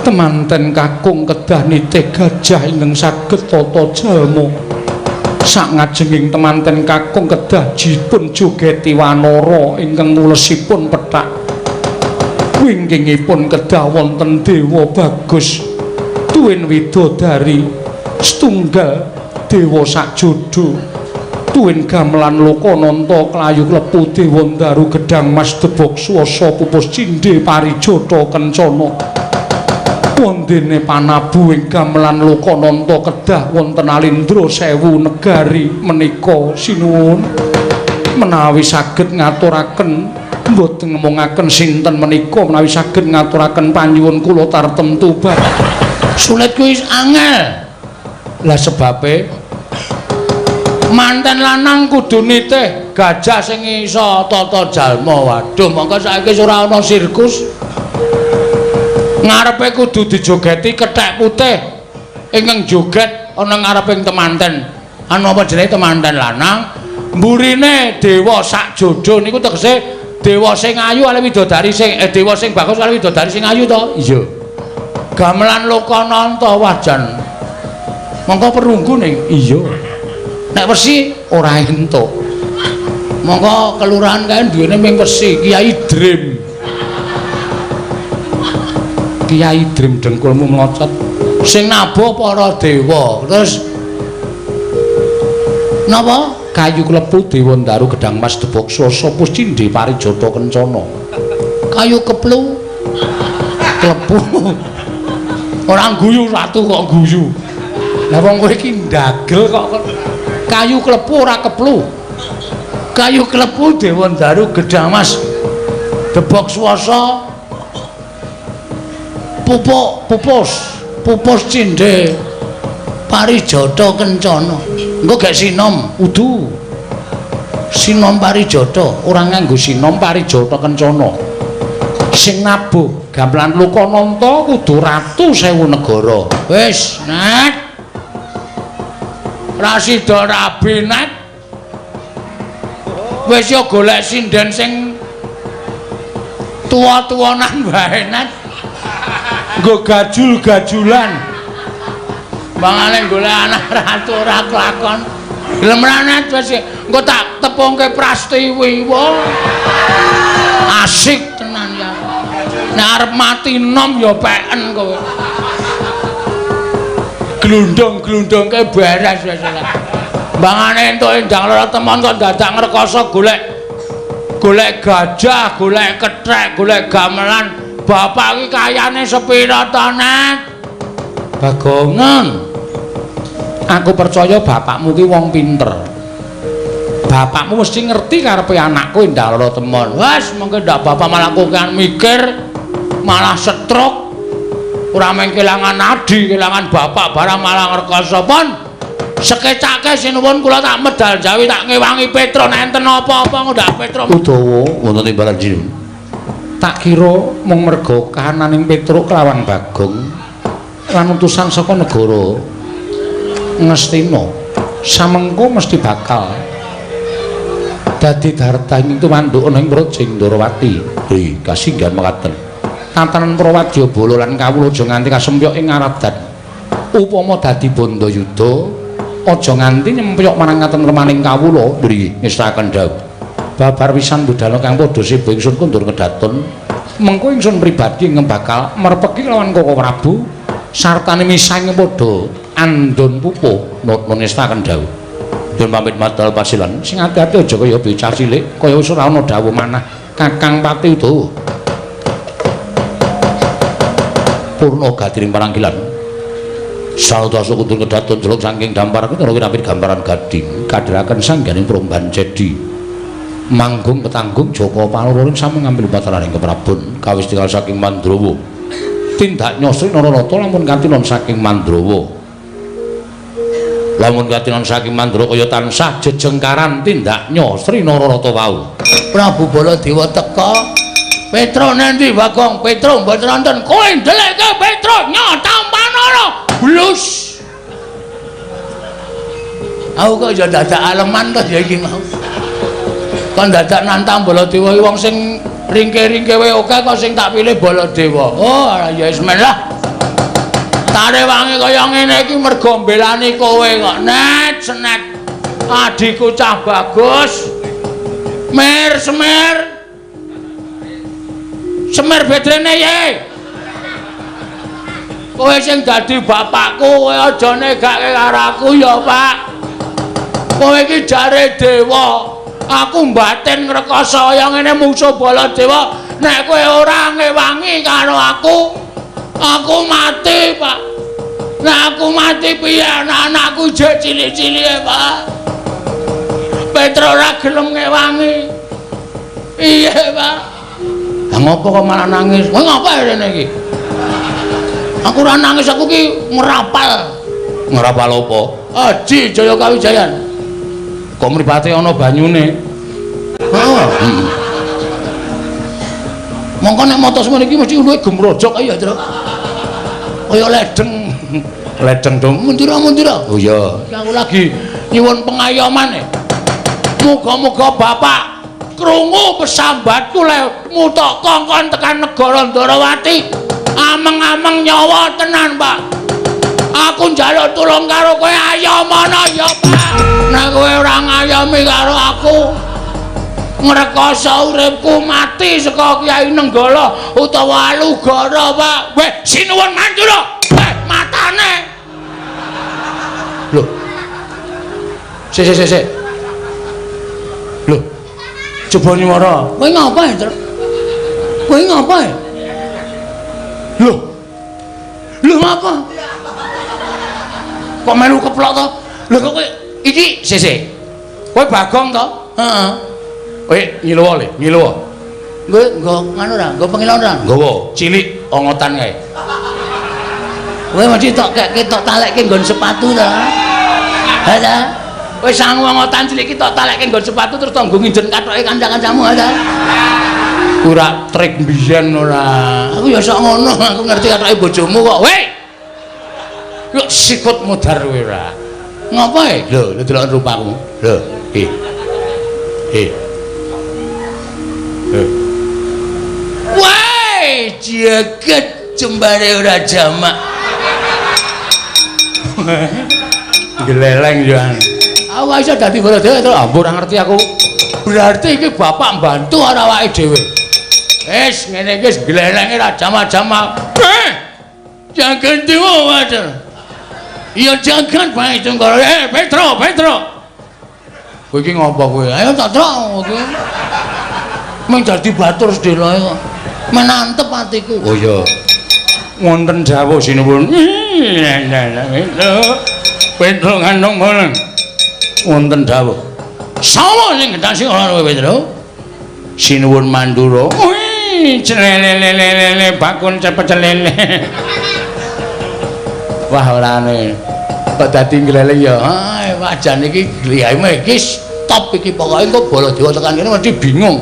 temanten kakung kedah nitih gajah ingkang saged tata jalma sak ngajenging temanten kakung kedah dipun jogeti wanara ingkang mulesipun pethak wingkingipun kedah wonten dewa bagus tuwin widodari setunggal dewa sakjodho tuwin gamelan Lokananta klayu klepu dewa ndaru gedhang mas debok swasa pupus cindhe parijata kencana Wondene panabu ing gamelan Lokananta kedah wonten Alindra Sewu negari menika sinuwun menawi saged ngaturaken mboten ngomongaken sinten menika menawi saged ngaturaken panyuwun kula tartemtu bab sulit kuwi angel lah sebabe manten lanang kudu nitih gajah sing iso tata jalma waduh mongko saiki ora ana sirkus ngarepe kudu dijogeti kethek putih ingkang joget ana ngareping temanten anu apa jenenge temanten lanang mburine dewa sak jodo niku tegese dewa sing ayu ale widodari sing dewa sing bagus ale widodari sing ayu to iya gamelan Lokananta wajan mongko perunggu ning iya nek wesi ora entuk mongko kelurahan kae duwene ming wesi Kiai Dream Kiai Dream dengkulmu mlocot sing nabo para dewa terus napa kayu klepu dewa ndaru gedang mas debok swasa puscindhe parijata kencana kayu keplu klepu ora guyu ratu kok guyu lah wong kowe iki ndagel kok kayu klepu ora keplu kayu klepu dewa ndaru gedang mas debok swasa pupus cindhe parijata kencana engko gek sinom udu sinom parijata ora nganggo sinom parijata kencana sing nabuh gamelan Lokananta kudu ratu sewu negara wis net rasida rabi net wis yo golek sinden sing tuwa-tuwanan wae net nggo gajul-gajulan mangane golek anak ratu ora kelakon gelem ranet wis engko tak tepungke Prastiwi wah asik tenan ya nek arep mati nom ya peken kowe glundung-glundungke beres wis mangane entuk endang lara temon kok dadak ngrekoso golek gajah golek kethek golek gamelan bapak iki kayane sepira to Net Bagongan aku percaya bapakmu ki wong pinter bapakmu mesti ngerti karepe anakku endang lara temon wes mengko ndak bapak malah kokean mikir malah stroke ora mung kelangan nadi kelangan bapak barang malah ngrekoso pon sekecake sinuwun kula tak medal jawi tak ngewangi Petro nek enten apa-apa ndak Petro Udawa wonten timbalan jinun tak kira mung merga kahananing Petruk kelawan Bagong lan utusan saka negara Ngastina samengko mesti bakal dadi dartaning tumanduk ana ing Projing Ndarawati. Kasinggihan mekaten. Tatanan Prawadya Bala lan kawula aja nganti kasempyok ing ngaradan. Upama dadi bandayuda aja nganti nyempyok marang ngaten remaning kawula nggih ngestaken dawuh. Babar pisan budal kang padha sibu ingsun kundur kedaton mengko ingsun pribadi ngembakal merpeki lawan Koko Prabu sartane misang padha andon pupuh nut ngestaken dawuh. Dun pamit matur pasilan sing ati-ati aja kaya bocah cilik kaya wis ora ana dawuh manah Kakang Pati Udawa. Purna gatiring paranggilan. Sawetara kundur kedaton jeluk saking dampar kena kirapit gambaran gading kadheraken sangganing Promban Cedi. Manggung petanggung Joko Palururing sami ngambil bataraning keprabon kawis tinggal saking Mandrawa. Tindak nyosri Nararata lamun katinon saking Mandrawa. Lamun katinon saking Mandrawa kaya tansah jejengkaran tindak nyosri Nararata wau. Prabu Baladewa teka. Petro nendi Bagong? Petro mboten wonten. Kowe ndelekke Petro nyotampanara. Blus. Aku kok ya dadak aleman to ya iki mau. Kon dadak nantang Baladewa wong sing ringke-ringke wae oke kok sing tak pilih Baladewa. Oh, ya wis men lah. Tarewangi kaya ngene iki mergo mbelani kowe kok. Net senet. Adikku cah bagus. Semir. Semir bedrene ye. Kowe sing dadi bapakku kowe aja negake karo aku ya, Pak. Kowe iki jare dewa. Aku mbaten ngrekoso kaya ngene musuh Baladewa nek kowe ora ngewangi karo aku Aku mati, Pak. Nah aku mati piye anak-anakku jek cilik-cilike, Pak. Petro ora gelem ngewangi. Iya, Pak. Lah ngopo kok malah nangis? Kowe ngapa rene iki? Aku ora nangis, aku ki ngrapal. Ngrapal apa? Aji Jaya Kawijayan. Kok mripate ana banyune? Heeh. Mongko nek motos ngene iki mesti luwih gemrojok ae ya, Tru. Kaya ledeng. Ledeng dong. Mundura. Oh iya. Aku lagi nyuwun pengayoman e. Muga-muga Bapak krungu pesambatku le mutok kongkon tekan negara Ndarawati. Ameng-ameng nyawa tenan, Pak. Aku njaluk tulung karo kowe ayomana ya, Pak. Nek kowe ora ngayomi karo aku, ngrekoso uripku mati saka Kyai Nenggala utawa Alugara, Pak. Weh, sinuwun mandura. Weh, matane. Lho. Sik. Lho. Coba nyuwara. Kowe ngapa, Tru? Kowe ngapa? Lho. Lho ngapa? Kok melu keplok to? Lho kok kowe iki sik. Kowe Bagong to? Heeh. Kowe ngiluwa. Kowe nggo ngono ra? Nggo pengilon ra? Nggawa, cilik ongotan kae. Kowe mesti tok ketok talekke nggon sepatu ta? Ha ta? Kowe sangu ongotan cilik iki tok talekke nggon sepatu terus tonggo nginjen kathoke kanca-kancamu ha ta? Ora trik mbiyen ora. Aku ya sok ngono, aku ngerti kathoke bojomu kok. Weh. Yo sikut mudhar kowe ora. Ngapa e? Lho, delok rupamu. Lho, Wah, jagat jembare ora jamak. Geleleng yo. Aku iso dadi Baladewa to, ampun ora ngerti aku. Berarti iki bapak mbantu ora awake dhewe. Wis ngene iki wis gelelenge ora jamak-jamak. Jangan dewa wae. Iya jangan bae Tunggara. Petro. Kowe iki ngopo kowe? Ayo tak trok kowe. Mung dadi batur sedelae kok. Menantep atiku. Oh iya. Wonten dawuh sinuwun. Petro ngandung boleng. Wonten dawuh. Sapa sing gendasi ora kowe Petro? Sinuwun Mandura. Wih, celele bakun cepet celele. Wah orane kok dadi gleleng ya. Wajan iki gliyame iki stop iki pokoke engko Baladewa tekan kene mesti bingung.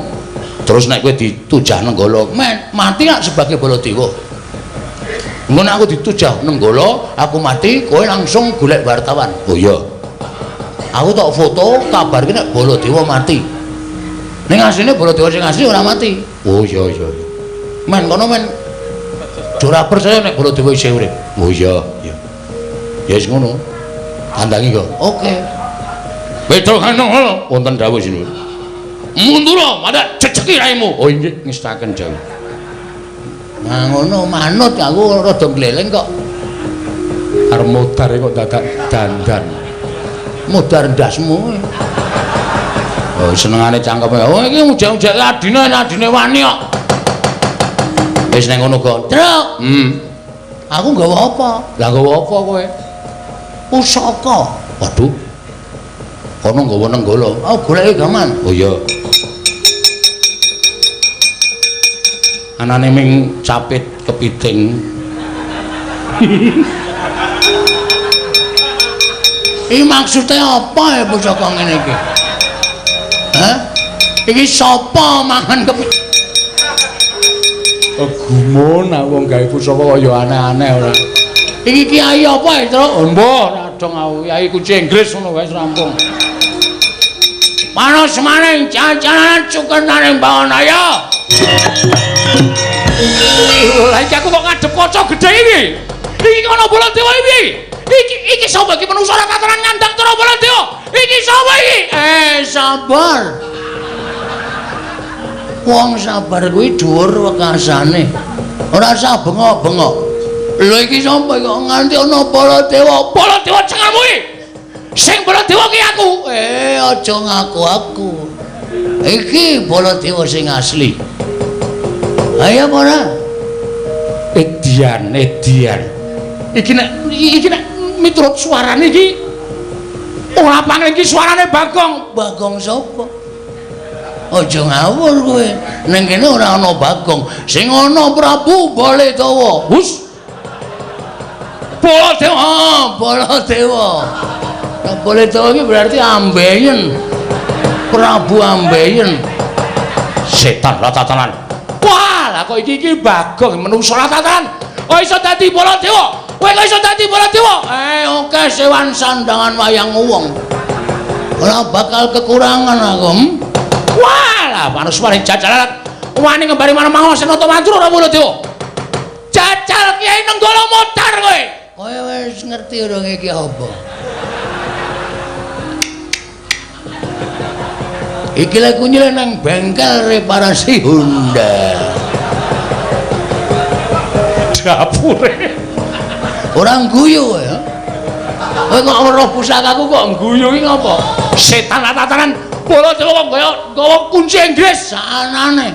Terus nek kowe ditujah Nenggala, mati gak sebagai Baladewa. Engko nek aku ditujah Nenggala, aku mati, kowe langsung golek wartawan. Oh iya. Aku tok foto kabar ki nek Baladewa mati. Ning asline Baladewa sing asli ora mati. Oh iya. Men kono men. Ora percaya nek Baladewa isih urip. Oh iya. Ya wis ngono. Kandangi kok. Oke. Petro kanong wonten dawuh sinuwun. Mundura, madak ceceki raimu. Oh nggih, ngestaken dawuh. Nah ngono manut aku rada gleleng kok. Arep modar kok dadak dandan. Modar ndasmu. Oh senengane cangkeme. Oh iki ujak-ujak adine wani kok. Wis nang ngono kok. Truk. Aku nggawa apa? Lah nggawa apa kowe? Pusaka. Waduh. Kono nggawa Nenggala. Oh goleki gaman. Oh iya. Anane ming capit kepiting. Iki maksudnya apa ya pusaka ngene iki? Hah? Iki sapa mangan kepiting? Gumun wong gawe pusaka kaya aneh-aneh ora. Iki kiai apa ya, Tru? Oh, mbah, radong aku kiai kunci Inggris ngono wis rampung. Panos maning jajanan cukur naring bawana. Lah iki aku kok ngadep kaca gedhe iki. Iki ana Baladewa iki. Iki sapa iki menungso ora kataran ngandang cara Baladewa. Iki sapa iki? Sabar. Wong sabar kuwi dhuwur wekasane. Ora usah bengok-bengok. Lho iki sapa kok nganti ana Baladewa? Baladewa cengamu iki. Sing Baladewa ki aku. Aja ngaku aku. Iki Baladewa sing asli. Ayo ora. Edian. Iki nek miturut suarane iki ora pangen iki suarane Bagong. Bagong sapa? Aja ngawur kowe. Ning kene ora ana Bagong, sing ana Prabu Baladewa. Hus. Baladewa, Baladewa. Baladewa iki berarti ambeien. Prabu ambeien. Setan ratatanan. Wah, lah kok iki Bagong menungso ratatanan. Kok iso dadi Baladewa? Kowe kok iso dadi Baladewa? Oke sewan sandangan wayang wong. Ora bakal kekurangan aku. Wah, lah manus-maning jajalan. Wani ngembari mana-mana Senata Mandur ora Baladewa. Jajal Kyai Nenggala modar kowe. Kowe wis ngerti urung iki apa? Iki lek nyileh nang bengkel reparasi Honda. Dapure. Orang guyu ya. Kowe kok weruh pusakaku kok guyu iki ngapa? Setan ratatanan Baladewa kok gawa kunci Inggris. Sanane.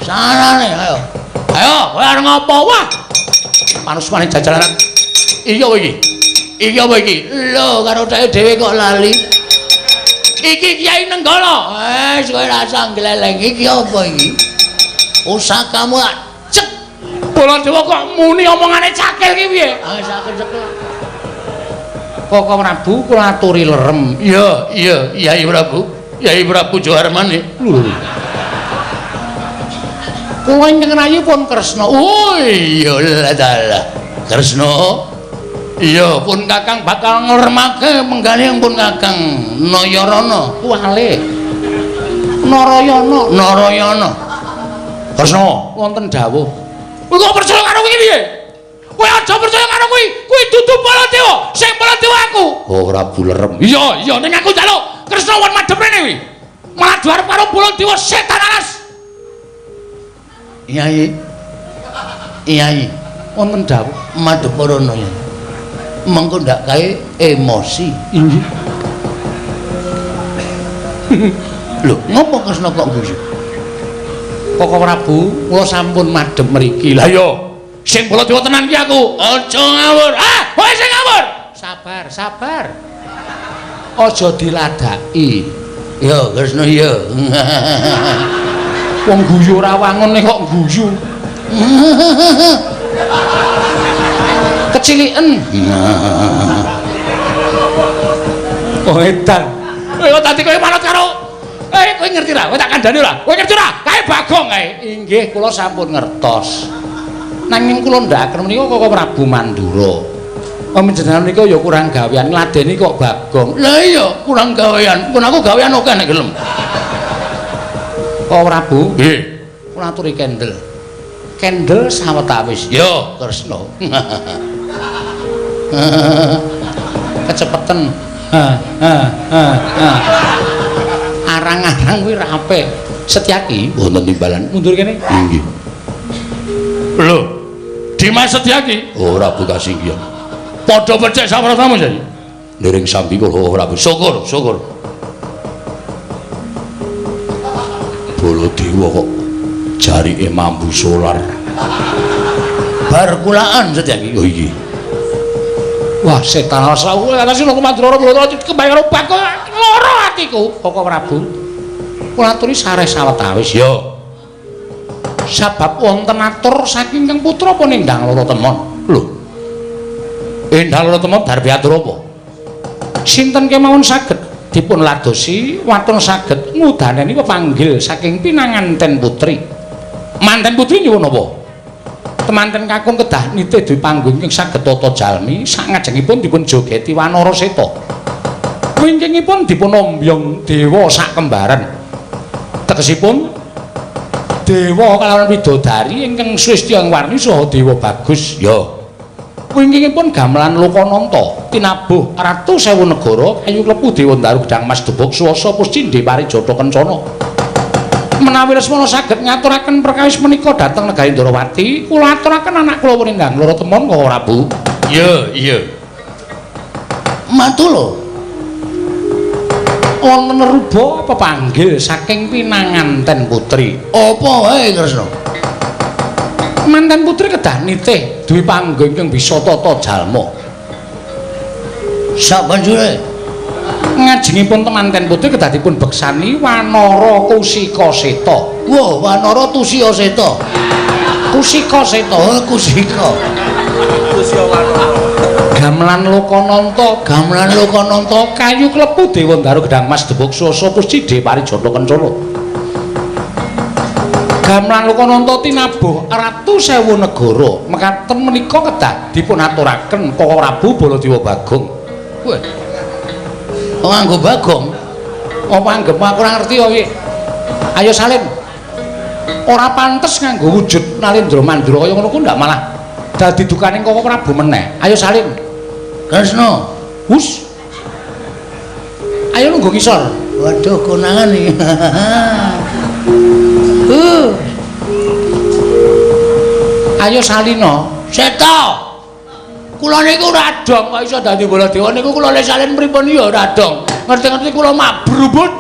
Ayo. Ayo, kowe arep ngopo? Wah. Manus-maning jajalan. Iya kowe iki. Iki apa iki? Lho, karo dhek dhewe kok lali. Iki Kyai Nenggala. Wes kowe rasa gleleng iki apa iki? Pusakamu cek. Baladewa kok muni omongane cakil ki piye? Ah sakel-sakel. Koko Prabu kula aturi lerem. Iya, Kyai Prabu. Kyai Prabu Joharmane. Kula ingkang rayi pun Kresna. Oh iya lah. Kresna. Iya, pun Kakang bakal nglermake menggane pun Kakang Nayarana. Wale. Narayana. Kresna, Wonten dawuh. Kowe kok percaya karo kuwi piye? Kowe aja percaya karo kuwi. Kuwi dudu Baladewa. Sing Baladewa aku. oh Prabu lerem. Iya, ning aku njaluk Kresna wan madhep rene kuwi. Malah duar karo Baladewa setan alas. Iya. Wonten dawuh. Madhep rono ya. Mengko ndak kae emosi. Inggih. Lho, ngopo Kresna kok guyu? Koko Prabu, kula sampun madhep mriki. Lah iya, sing Baladewa tenan ki aku. Aja ngawur. Kowe sing ngawur. Sabar. Aja diladaki. Ya, Kresna ya. Wong guyu ora wangun kok guyu. Keciliken. Oh edan. Kowe tadi kowe manut karo kowe ngerti ra? Kowe tak kandhani ora? Kowe ngerti ora? Kae Bagong kae. Inggih, kula sampun ngertos. Nanging kula ndakaken menika Koko Prabu Mandura. Panjenengan menika ya kurang gawean ngladeni kok Bagong. Lah iya, kurang gawean. Pun aku gawean oke nek gelem. Koko Prabu, Nggih. kula aturi kendel. Kendel sawetawis. Yo, Kresna. Kecepeten. Arang-arang kuwi rape. Setyaki Wonten timbalan. mundur kene. Inggih. Lho, Dimas Setyaki Ora Bu Kasinggihan. padha becik sapratamu jadi. Ndereng sambi kula ora Bu. Syukur. Baladewa kok jarike mambu solar. Bar kulaan Setyaki. Oh iki. Wah, setan rasa kowe ana sing Mandura kula kembang karo Bagong lara atiku. Koko Prabu. Kula aturi sareh sawetawis. Yo. Sabab wonten atur saking Kang Putra apa Endang Loro Temon. Lho. Endang Loro Temon darbi atur apa? Sinten kemawon saged dipun ladosi watun saged ngudaneni pepanggil saking pinanganten putri. Manten putri nyuwun apa? Temanten kakung kedah nitih duwe panggung ing saged tata jalmi sakngajengipun dipun jogeti Wanara Seta. Wingkingipun dipun ombyong dewa sak kembaran. Tegesipun dewa kalawan widodari ingkang Sristya warni saha dewa bagus. Yo. Wingkingipun gamelan Lokananta tinabuh Ratu Sewu Negara kayu klepu Dewa Daru Gedang Mas Debuk Swasa Puscindhe Parijata Kencana. Menawi Lesmana saged ngaturaken perkawis menika dhateng negari Ndrawati, kula aturaken anak kula Wenendang Loro Temon Koko Prabu. Iya. Matula. Wonten ruba pepanggil saking pinanganten putri. Apa wae Kresna? Manten putri kedah nitih duwe panggung yang bisa tata jalma. Sabanjure ngajengipun temanten putri kedah dipun beksani Wanara Kusika Seta. Wah, Wanara Tusya Seta. Kusika Seta. Oh, Kusika. Kusya Wanara. Gamelan Lokananta kayu klepu Dewa Ndaru Gedang Mas Deboksa Pusci Dewari Jata Kencana. Gamelan Lokananta tinabuh Ratu Sewu Negara mekaten menika kedah dipun aturaken Koko Prabu Baladewa Bagong. Wah. Nganggo Bagong. Apa anggep aku ora ngerti kok iki. Ayo salin. Ora pantes nganggo wujud Nalendra Mandura kaya ngono ku ndak malah dadi dukaning Koko Prabu meneh. Ayo salin. Kresna. Hus. Ayo nunggu ngisor. Waduh, konangan iki. Ayo salina. Seta. Kula niku radong kok iso dadi Baladewa niku kula le salin pripun ya radong. Ngerti-ngerti kula mabrubut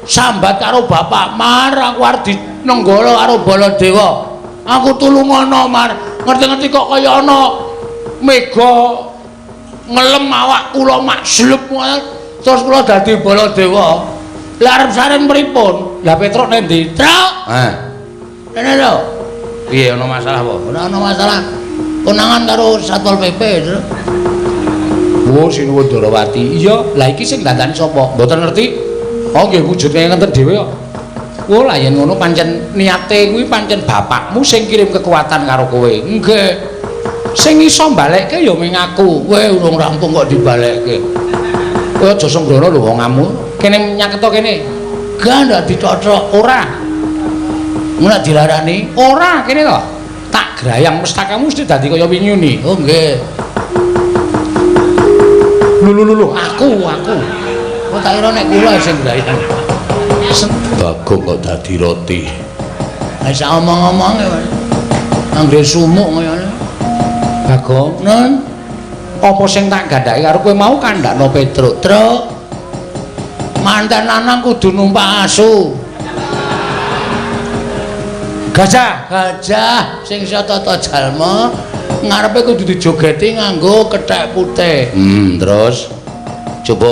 sambat karo Bapak Mar aku arep dinenggala karo Baladewa. Aku tulungono Mar. Ngerti-ngerti kok kaya ana mega ngelem awak kula makslub terus kula dadi Baladewa. Lah arep salin pripun? Lah Petruk nek ndi? Truk. Rene lho. Piye ana masalah apa? Ora ana masalah. Konangan karo Satpol PP, Truk. Oh, Sinuwun Darawati. Iya, lah iki sing dandani sapa? Mboten ngerti. Oh, nggih wujud kaya ngenten dhewe kok. Oh, lah yen ngono pancen niate kuwi pancen bapakmu sing kirim kekuatan karo kowe. Nggih. Sing iso mbalekke ya ming aku. Kowe urung rampung kok dibalekke. Kowe aja sembrono lho wongamu. Kene nyaketo kene. Gak ndak dicocok. Ora. Mun dilarani, Ora kene to. Tak grayang mestakamu mesti dadi kaya wingi ni. oh nggih. Lho, aku. Kok tak kira nek kula sing grayang. Bagong kok dadi roti. Lah sak omong-omonge wae. Anggere sumuk ngono. Bagong, Nun, apa sing tak gandhaki karo kowe mau kandhakno Petruk? Truk. Manten lanang kudu numpak asu. Gajah sing iso tata jalma ngarepe kudu dijogeti nganggo kethek putih. Terus coba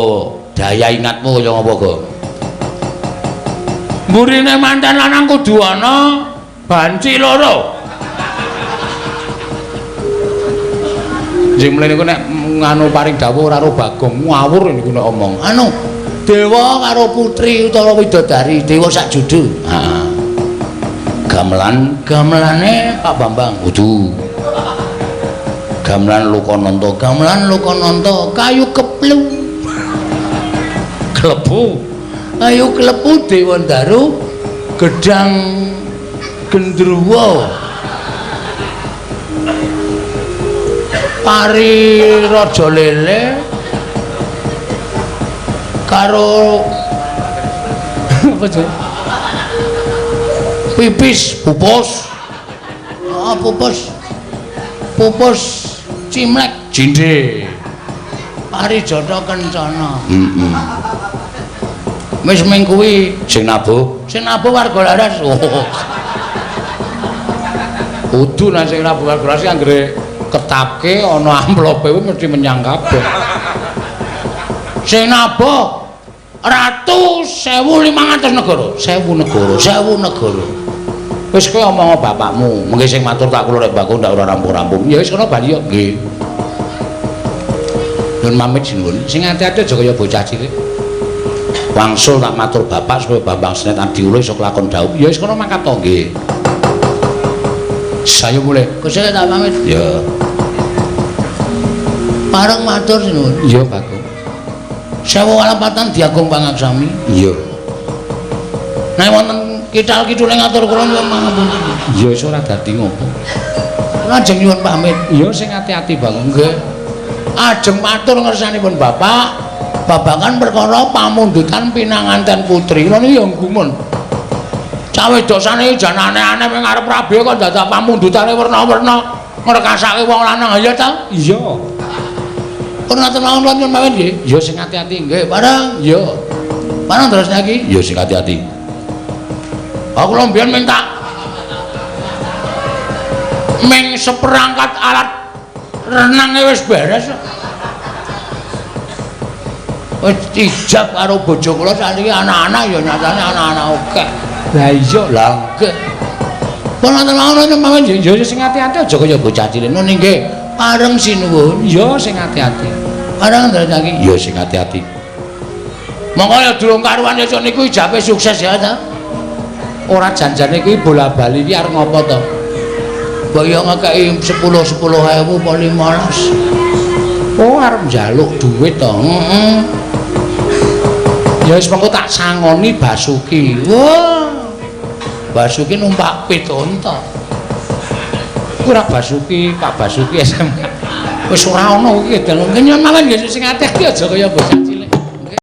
daya ingatmu kaya ngapa, Gong? Mburine manten lanang kudu ana banci loro. Sing mlene niku nek nganu paring dawuh ora karo Bagong ngawur niku nek omong. Anu, dewa karo putri utawa widodari, dewa sak judu. Heeh. Gamelane Pak Bambang. Kudu. Gamelan Lokananta kayu keplu. Klepu. Kayu klepu Dewa Ndaru Gedang Gendruwo. Pari Raja Lele karo apa sih? Pipis pupus. Oh, pupus Cimlek Jinde. Pari Jata Kencana. Heeh. Wis ming kuwi Sing nabuh warga laras. Oh. kudu nek sing nabuh warga laras anggere ketapke ana amplope kuwi mesti menyang kabeh. Sing nabuh Ratu 1500 negara. 1000 negara. Wis kowe omong bapakmu, mengke sing matur tak kula rek Bagong ndak ora rampung-rampung. Ya wis kono bali yo nggih. Nun pamit sinuwun. Sing ati-ati aja kaya bocah cilik. Wangsul tak matur bapak supaya Bambang Senet Adiulo iso kelakon dhaup. Ya wis kono mangkat to nggih. Saya mulai. Kusuk tak pamit. Ya. Pareng matur sinuwun. Iya, Bagong. Sewu walapatan Diagung Pangaksami. Iya. Nek wonten kidal-kidule ngatur kula nyuwun pangapunten. Ya wis ora dadi ngopo. Kula ajeng nyuwun pamit. Ya sing ati-ati Bagong. Nggih. Ajeng matur ngersanipun Bapak babagan perkara pamundutan pinanganten putri. Kula niku ya gumun. Cah wedosane jan aneh-aneh ning ngarep Prabu kok dadak pamundutane werna-werna ngrekasake wong lanang ya ta? Iya. Pun ngatur nuwun nyuwun pamit nggih. Ya sing ati-ati Nggih, bareng. Ya. Bareng terus iki. Ya sing ati-ati. Aku lho mbiyen minta Ming seperangkat alat renange wis beres. Wis ijab karo bojo kula sakniki anak-anak ya nyatane anak-anak akeh. Lah iya lah nggih. Kula ngono mawon ya sing ati-ati aja kaya bocah cilik. Nggih nggih. Pareng sinuwun. Ya sing ati-ati. Pareng ndandani ya sing ati-ati. Monggo ya durung karuan ya niku ijabe sukses ya ta. Ora janjane kuwi bola-bali iki arep ngopo to? Mbok yo ngekeki 10.000 apa 15. Oh arep njaluk dhuwit to. Heeh. Ya wis mengko tak sangoni Basuki. Wah. Basuki numpak pitunta. Ora Basuki, Pak Basuki SMK. Wis ora ono iki. Ngen mawon ya sing ati-ati aja kaya bocah cilik.